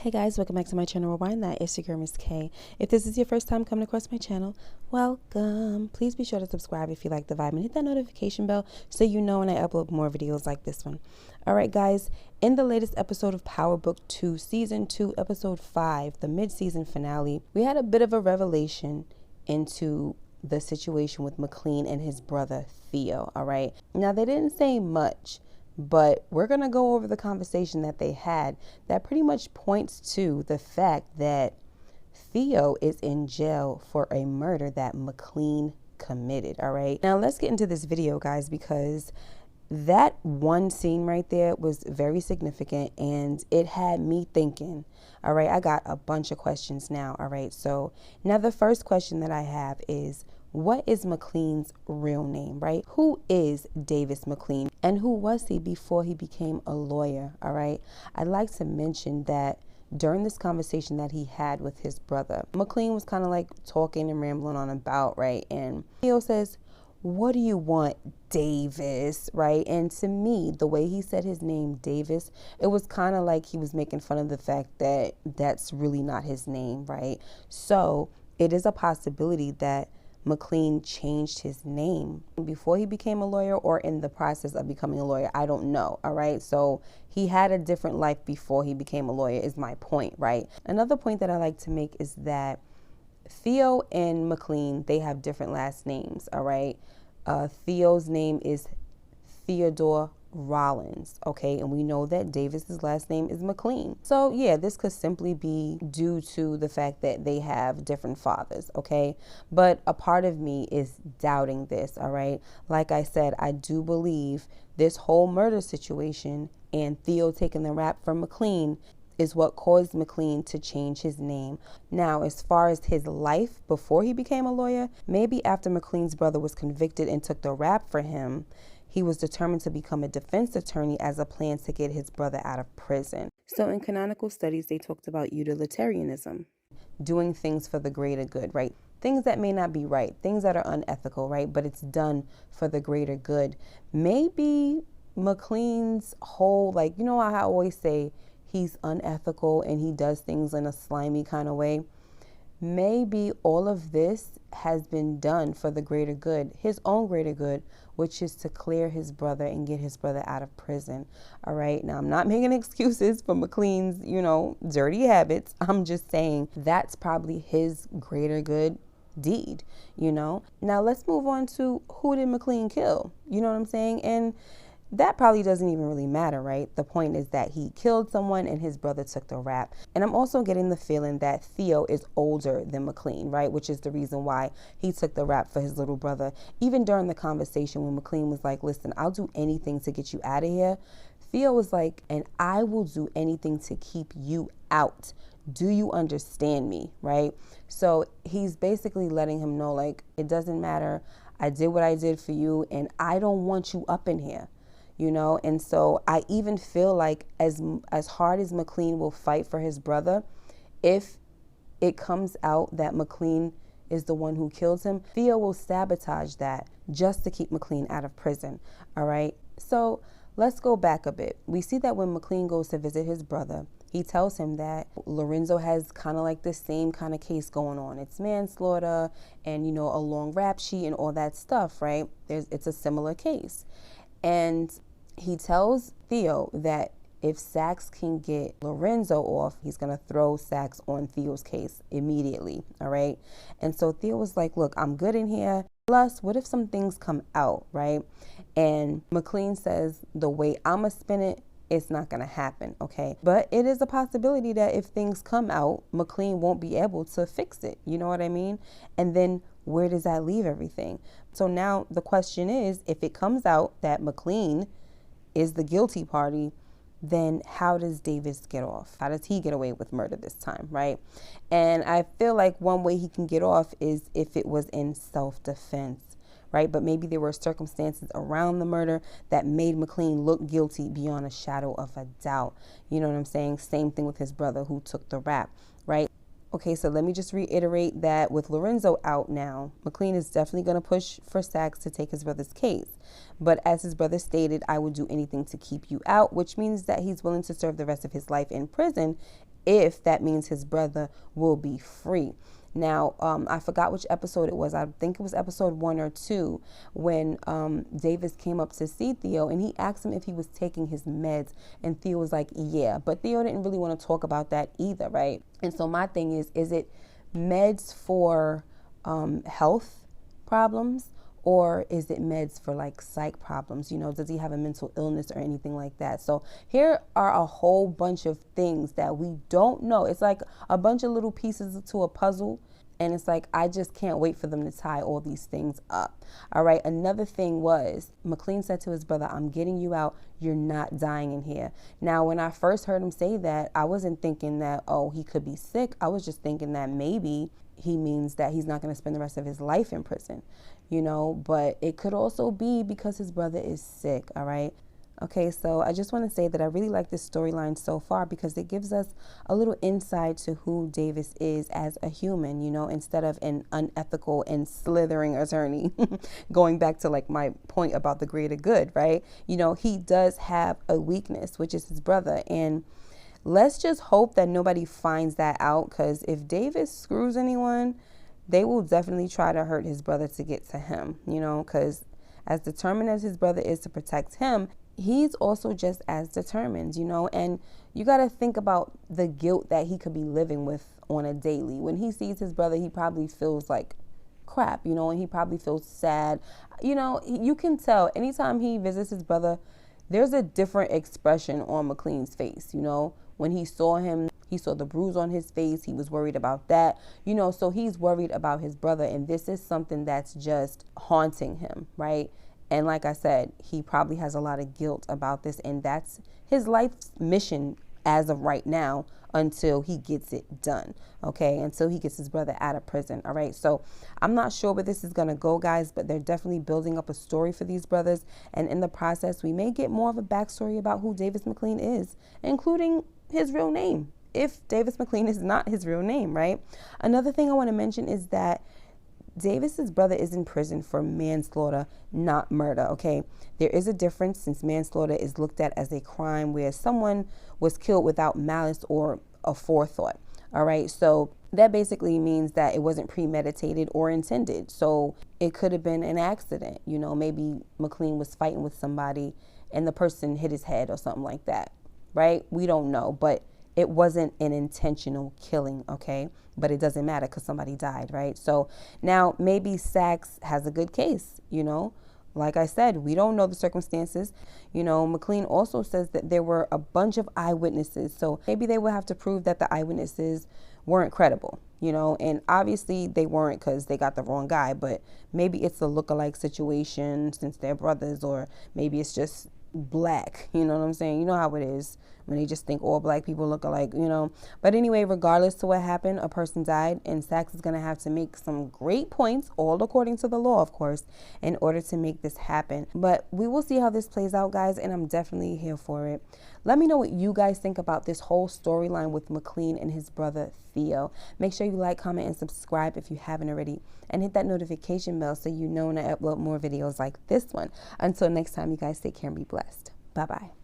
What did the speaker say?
Hey guys, welcome back to my channel. Rewind that. It's your girl, Miss K. If this is your first time coming across my channel, welcome. Please be sure to subscribe if you like the vibe and hit that notification bell so you know when I upload more videos like this one. All right, guys, in the latest episode of Power Book 2, Season 2, Episode 5, the mid-season finale, we had a bit of a revelation into the situation with Maclean and his brother, Theo, all right? Now, they didn't say much, but we're going to go over the conversation that they had that pretty much points to the fact that Theo is in jail for a murder that Maclean committed, all right? Now, let's get into this video, guys, because that one scene right there was very significant and it had me thinking, all right? I got a bunch of questions now, all right? So now the first question that I have is, what is Maclean's real name, right? Who is Davis Maclean and who was he before he became a lawyer, all right? I'd like to mention that during this conversation that he had with his brother, Maclean was kind of like talking and rambling on about, right? And Theo says, what do you want, Davis, right? And to me, the way he said his name, Davis, it was kind of like he was making fun of the fact that that's really not his name, right? So it is a possibility that Maclean changed his name before he became a lawyer or in the process of becoming a lawyer. I don't know. All right. So he had a different life before he became a lawyer is my point. Right. Another point that I like to make is that Theo and Maclean, they have different last names. All right. Theo's name is Theodore Rollins, okay, and we know that Davis's last name is Maclean. So yeah, this could simply be due to the fact that they have different fathers, okay? But a part of me is doubting this, all right? Like I said, I do believe this whole murder situation and Theo taking the rap from Maclean is what caused Maclean to change his name. Now, as far as his life before he became a lawyer, maybe after Maclean's brother was convicted and took the rap for him, he was determined to become a defense attorney as a plan to get his brother out of prison. So in canonical studies, they talked about utilitarianism, doing things for the greater good, right? Things that may not be right, things that are unethical, right? But it's done for the greater good. Maybe Maclean's whole, like, you know, I always say he's unethical and he does things in a slimy kind of way. Maybe all of this has been done for the greater good, his own greater good, which is to clear his brother and get his brother out of prison. All right. Now, I'm not making excuses for Maclean's, you know, dirty habits. I'm just saying that's probably his greater good deed, you know. Now, let's move on to who did Maclean kill? You know what I'm saying? And that probably doesn't even really matter, right? The point is that he killed someone and his brother took the rap. And I'm also getting the feeling that Theo is older than Maclean, right? Which is the reason why he took the rap for his little brother. Even during the conversation when Maclean was like, listen, I'll do anything to get you out of here. Theo was like, and I will do anything to keep you out. Do you understand me, right? So he's basically letting him know, like, it doesn't matter. I did what I did for you and I don't want you up in here. You know, and so I even feel like as hard as Maclean will fight for his brother, if it comes out that Maclean is the one who kills him, Theo will sabotage that just to keep Maclean out of prison. All right. So let's go back a bit. We see that when Maclean goes to visit his brother, he tells him that Lorenzo has kind of like the same kind of case going on. It's manslaughter and, you know, a long rap sheet and all that stuff, right? It's a similar case. And he tells Theo that if Sachs can get Lorenzo off, he's going to throw Sachs on Theo's case immediately. All right. And so Theo was like, look, I'm good in here. Plus, what if some things come out, right? And Maclean says, the way I'm going to spin it, it's not going to happen. Okay. But it is a possibility that if things come out, Maclean won't be able to fix it. You know what I mean? And then where does that leave everything? So now the question is, if it comes out that Maclean is the guilty party, then how does Davis get off? How does he get away with murder this time, right? And I feel like one way he can get off is if it was in self-defense, right? But maybe there were circumstances around the murder that made Maclean look guilty beyond a shadow of a doubt. You know what I'm saying? Same thing with his brother who took the rap, right? Okay, so let me just reiterate that with Lorenzo out now, Maclean is definitely going to push for Sachs to take his brother's case. But as his brother stated, I would do anything to keep you out, which means that he's willing to serve the rest of his life in prison if that means his brother will be free. Now, I forgot which episode it was. I think it was episode 1 or 2 when Davis came up to see Theo and he asked him if he was taking his meds. And Theo was like, yeah. But Theo didn't really want to talk about that either, right? And so my thing is it meds for health problems? Or is it meds for like psych problems? You know, does he have a mental illness or anything like that? So here are a whole bunch of things that we don't know. It's like a bunch of little pieces to a puzzle. And it's like, I just can't wait for them to tie all these things up. All right. Another thing was Maclean said to his brother, I'm getting you out. You're not dying in here. Now, when I first heard him say that, I wasn't thinking that, oh, he could be sick. I was just thinking that maybe he means that he's not going to spend the rest of his life in prison, you know, but it could also be because his brother is sick. All right. Okay, so I just want to say that I really like this storyline so far because it gives us a little insight to who Davis is as a human, you know, instead of an unethical and slithering attorney. Going back to like my point about the greater good, right? You know, he does have a weakness, which is his brother. And let's just hope that nobody finds that out, because if Davis screws anyone, they will definitely try to hurt his brother to get to him, you know, because as determined as his brother is to protect him, he's also just as determined, you know, and you got to think about the guilt that he could be living with on a daily. When he sees his brother, he probably feels like crap, you know, and he probably feels sad. You know, you can tell anytime he visits his brother, there's a different expression on Maclean's face, you know. When he saw him, he saw the bruise on his face. He was worried about that, you know, so he's worried about his brother. And this is something that's just haunting him, right? And like I said, he probably has a lot of guilt about this, and that's his life's mission as of right now until he gets it done, okay? Until he gets his brother out of prison, all right? So I'm not sure where this is going to go, guys, but they're definitely building up a story for these brothers, and in the process, we may get more of a backstory about who Davis Maclean is, including his real name, if Davis Maclean is not his real name, right? Another thing I want to mention is that Davis's brother is in prison for manslaughter, not murder, okay? There is a difference, since manslaughter is looked at as a crime where someone was killed without malice or a forethought, all right? So that basically means that it wasn't premeditated or intended. So it could have been an accident, you know, maybe Maclean was fighting with somebody and the person hit his head or something like that, right? We don't know, but it wasn't an intentional killing, okay? But it doesn't matter because somebody died, right? So now maybe Sachs has a good case, you know? Like I said, we don't know the circumstances. You know, Maclean also says that there were a bunch of eyewitnesses. So maybe they would have to prove that the eyewitnesses weren't credible, you know? And obviously they weren't because they got the wrong guy. But maybe it's a look-alike situation since they're brothers, or maybe it's just black, you know what I'm saying? You know how it is when they just think all black people look alike, you know. But anyway, regardless to what happened, a person died, and Sachs is going to have to make some great points, all according to the law, of course, in order to make this happen. But we will see how this plays out, guys, and I'm definitely here for it. Let me know what you guys think about this whole storyline with Maclean and his brother Theo. Make sure you like, comment, and subscribe if you haven't already, and hit that notification bell so you know when I upload more videos like this one. Until next time, you guys take care and be blessed. Bye-bye.